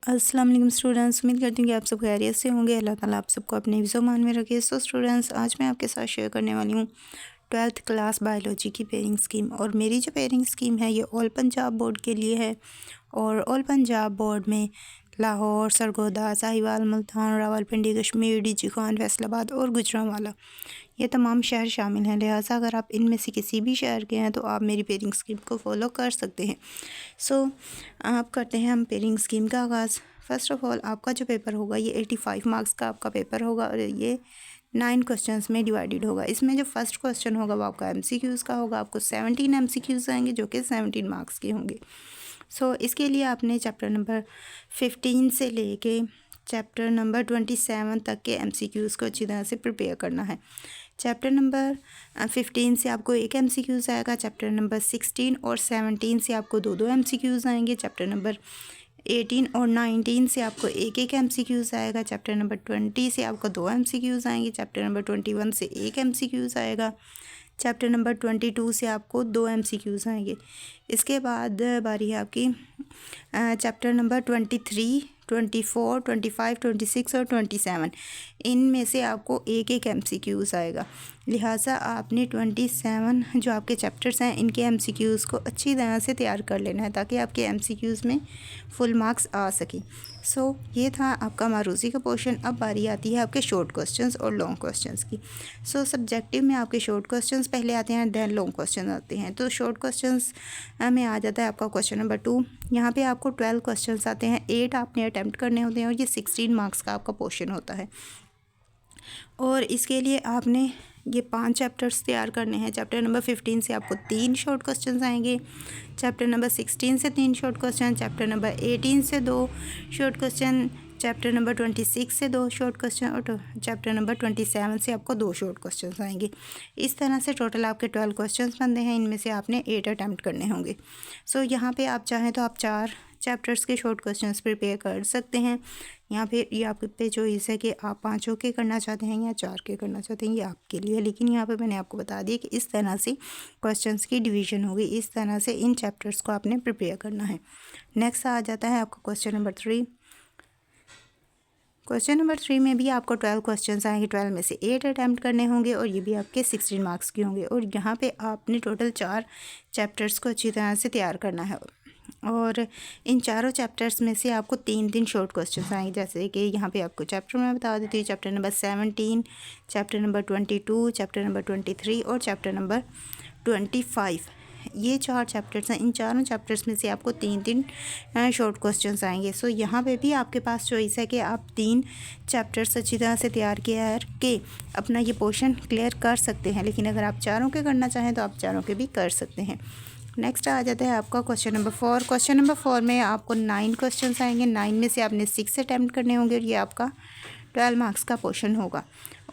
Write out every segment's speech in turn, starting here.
अस्सलाम वालेकुम स्टूडेंट्स, उम्मीद करती हूँ कि आप सब खैरियत से होंगे। अल्लाह ताला आप सबको अपने हिफ्ज़-ओ-मान में रखे। सो स्टूडेंट्स, आज मैं आपके साथ शेयर करने वाली हूँ 12th क्लास बायोलॉजी की पेयरिंग स्कीम। और मेरी जो पेयरिंग स्कीम है ये ऑल पंजाब बोर्ड के लिए है। और ऑल पंजाब बोर्ड में लाहौर, सरगोदा, साहिवाल, मुल्तान, रावलपिंडी, कश्मीर, डीजी खान, फैसलाबाद और गुजरांवाला ये तमाम शहर शामिल हैं। लिहाजा अगर आप इनमें से किसी भी शहर के हैं तो आप मेरी पेयरिंग स्कीम को फॉलो कर सकते हैं। सो आप करते हैं हम पेयरिंग स्कीम का आगाज़। फ़र्स्ट ऑफ़ ऑल आपका जो पेपर होगा ये 85 मार्क्स का आपका पेपर होगा और ये 9 क्वेश्चंस में डिवाइडेड होगा। इसमें जो फर्स्ट क्वेश्चन होगा वो आपका MCQs का होगा। आपको 17 MCQs आएंगे जो कि 17 मार्क्स के होंगे। सो इसके लिए आपने चैप्टर नंबर 15 से लेके चैप्टर नंबर 27 तक के MCQs को अच्छी तरह से प्रिपेयर करना है। चैप्टर नंबर 15 से आपको एक MCQs आएगा। चैप्टर नंबर 16 और 17 से आपको दो MCQs आएंगे। चैप्टर नंबर 18 और 19 से आपको एक MCQs आएगा। चैप्टर नंबर 20 से आपको 2 MCQs आएंगे। चैप्टर नंबर 21 से एक MCQs आएगा। चैप्टर नंबर 22 से आपको 2 MCQs आएंगे। इसके बाद बारी है आपकी चैप्टर नंबर 23, 24, 25, 26 और 27। इनमें से आपको एक MCQs आएगा। लिहाजा आपने 27 जो आपके चैप्टर्स हैं इनके MCQs को अच्छी तरह से तैयार कर लेना है ताकि आपके MCQs में फुल मार्क्स आ सकें। सो ये था आपका मारूज़ी का पोर्शन। अब बारी आती है आपके शॉर्ट क्वेश्चंस और लॉन्ग क्वेश्चंस की। सो सब्जेक्टिव में आपके शॉर्ट क्वेश्चंस पहले आते हैं, दैन लॉन्ग क्वेश्चन आते हैं। तो शॉर्ट क्वेश्चंस में आ जाता है आपका क्वेश्चन नंबर 2। यहाँ पे आपको 12 क्वेश्चंस आते हैं, 8 आपने अटैम्प्ट करने होते हैं और ये 16 मार्क्स का आपका पोर्शन होता है। और इसके लिए आपने ये 5 चैप्टर्स तैयार करने हैं। चैप्टर नंबर 15 से आपको 3 शॉर्ट क्वेश्चंस आएंगे। चैप्टर नंबर 16 से 3 शॉर्ट क्वेश्चन। चैप्टर नंबर 18 से 2 शॉर्ट क्वेश्चन। चैप्टर नंबर 26 से 2 शॉर्ट क्वेश्चन और चैप्टर नंबर 27 से आपको 2 शॉर्ट क्वेश्चंस आएंगे। इस तरह से टोटल आपके 12 क्वेश्चंस बनते हैं। इनमें से आपने 8 अटैम्प्ट करने होंगे। सो यहाँ पे आप चाहें तो आप 4 चैप्टर्स के शॉर्ट क्वेश्चंस प्रिपेयर कर सकते हैं। यहाँ पे ये आप पे चॉइस है कि आप 5 के करना चाहते हैं या 4 के करना चाहते हैं, ये आपके लिए। लेकिन यहाँ पे मैंने आपको बता दिया कि इस तरह से क्वेश्चंस की डिवीज़न होगी। इस तरह से इन चैप्टर्स को आपने प्रिपेयर करना है। नेक्स्ट आ जाता है आपका क्वेश्चन नंबर 3। क्वेश्चन नंबर 3 में भी आपको 12 क्वेश्चंस आएंगे। 12 में से 8 अटैम्प्ट करने होंगे और ये भी आपके 16 मार्क्स के होंगे। और यहाँ पे आपने टोटल 4 चैप्टर्स को अच्छी तरह से तैयार करना है। और इन चारों चैप्टर्स में से आपको 3 शॉर्ट क्वेश्चंस आएंगे। जैसे कि यहाँ पे आपको चैप्टर मैं बता देती हूँ। Chapter number 17, chapter number 22, chapter number 23 और चैप्टर नंबर 25। ये 4 चैप्टर्स हैं। इन चारों चैप्टर्स में से आपको 3 शॉर्ट क्वेश्चंस आएंगे। सो यहाँ पे भी आपके पास चॉइस है कि आप 3 चैप्टर्स अच्छी तरह से तैयार करके अपना ये पोर्शन क्लियर कर सकते हैं। लेकिन अगर आप चारों के करना चाहें तो आप चारों के भी कर सकते हैं। नेक्स्ट आ जाता है आपका क्वेश्चन नंबर 4। क्वेश्चन नंबर 4 में आपको 9 क्वेश्चंस आएंगे। 9 में से आपने 6 अटैम्प्ट करने होंगे और ये आपका 12 मार्क्स का पोर्शन होगा।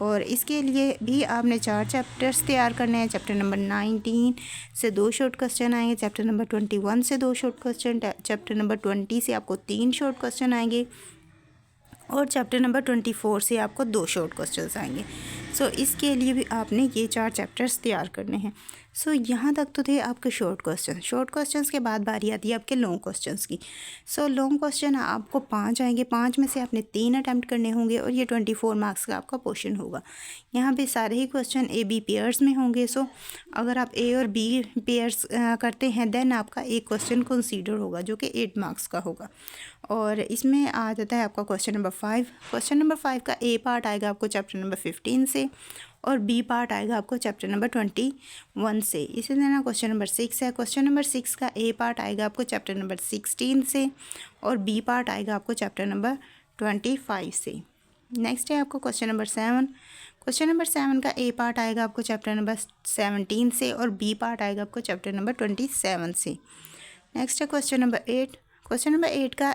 और इसके लिए भी आपने 4 चैप्टर्स तैयार करने हैं। चैप्टर नंबर 19 से 2 शॉर्ट क्वेश्चन आएंगे। चैप्टर नंबर 21 से 2 शॉर्ट क्वेश्चन। चैप्टर नंबर 20 से आपको 3 शॉर्ट क्वेश्चन आएंगे। और चैप्टर नंबर 24 से आपको 2 शॉर्ट क्वेश्चंस आएंगे। सो इसके लिए भी आपने ये 4 चैप्टर्स तैयार करने हैं। सो यहाँ तक तो थे आपके शॉर्ट क्वेश्चन। शॉर्ट क्वेश्चंस के बाद बारी आती है आपके लॉन्ग क्वेश्चंस की। सो लॉन्ग क्वेश्चन आपको 5 आएंगे। 5 में से आपने 3 अटैम्प्ट करने होंगे और ये 24 मार्क्स का आपका पोर्शन होगा। यहाँ पे सारे ही क्वेश्चन A-B पेयर्स में होंगे। सो अगर आप A और B पेयर्स करते हैं दैन आपका एक क्वेश्चन कंसीडर होगा जो कि 8 मार्क्स का होगा। और इसमें आ जाता है आपका क्वेश्चन नंबर 5। क्वेश्चन नंबर 5 का A पार्ट आएगा आपको चैप्टर नंबर 15 से और B पार्ट आएगा आपको चैप्टर नंबर 21 से। इसी तरह क्वेश्चन नंबर 6 है। क्वेश्चन नंबर 6 का A पार्ट आएगा आपको चैप्टर नंबर 16 से और B पार्ट आएगा आपको चैप्टर नंबर 25 से। नेक्स्ट है आपको क्वेश्चन नंबर 7। क्वेश्चन नंबर 7 का A पार्ट आएगा आपको चैप्टर नंबर 17 से और B पार्ट आएगा आपको चैप्टर नंबर 27 से। नेक्स्ट है क्वेश्चन नंबर 8। क्वेश्चन नंबर 8 का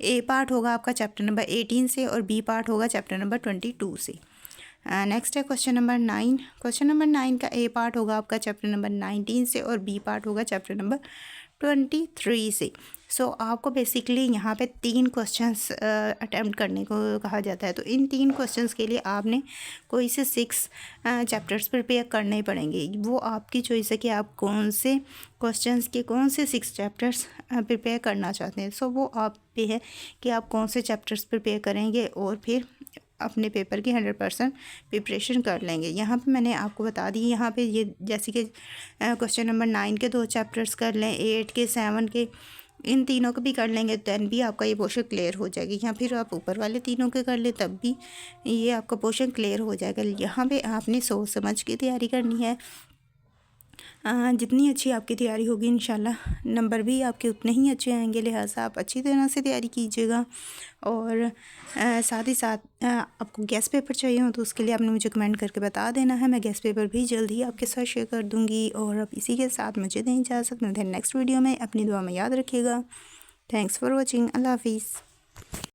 A पार्ट होगा आपका चैप्टर नंबर 18 से और B पार्ट होगा चैप्टर नंबर 22 से। नेक्स्ट है क्वेश्चन नंबर 9। क्वेश्चन नंबर 9 का A पार्ट होगा आपका चैप्टर नंबर 19 से और B पार्ट होगा चैप्टर नंबर 23 से। सो आपको बेसिकली यहाँ पे 3 क्वेश्चंस अटेम्प्ट करने को कहा जाता है। तो इन 3 क्वेश्चंस के लिए आपने कोई से 6 चैप्टर्स प्रिपेयर करने पड़ेंगे। वो आपकी चॉइस है कि आप कौन से क्वेश्चंस के कौन से 6 चैप्टर्स प्रिपेयर करना चाहते हैं। सो वो आप पे है कि आप कौन से चैप्टर्स प्रिपेयर करेंगे और फिर अपने पेपर की 100% प्रिपरेशन कर लेंगे। यहाँ पे मैंने आपको बता दी, यहाँ पे ये जैसे कि क्वेश्चन नंबर 9 के 2 चैप्टर्स कर लें, 8 के 7 के, इन तीनों को भी कर लेंगे देन भी आपका ये पोर्शन क्लियर हो जाएगी। या फिर आप ऊपर वाले तीनों के कर ले तब भी ये आपका पोर्शन क्लियर हो जाएगा। यहाँ पे आपने सोच समझ के तैयारी करनी है। जितनी अच्छी आपकी तैयारी होगी इंशाल्लाह नंबर भी आपके उतने ही अच्छे आएंगे। लिहाजा आप अच्छी तरह से तैयारी कीजिएगा। और साथ ही साथ आपको गेस्ट पेपर चाहिए हो तो उसके लिए आपने मुझे कमेंट करके बता देना है। मैं गेस्ट पेपर भी जल्द ही आपके साथ शेयर कर दूँगी। और अब इसी के साथ मुझे दें इजाज़त। मिलते हैं नेक्स्ट वीडियो में। अपनी दुआ में याद रखिएगा। Thanks for watching. अल्लाह हाफिज़।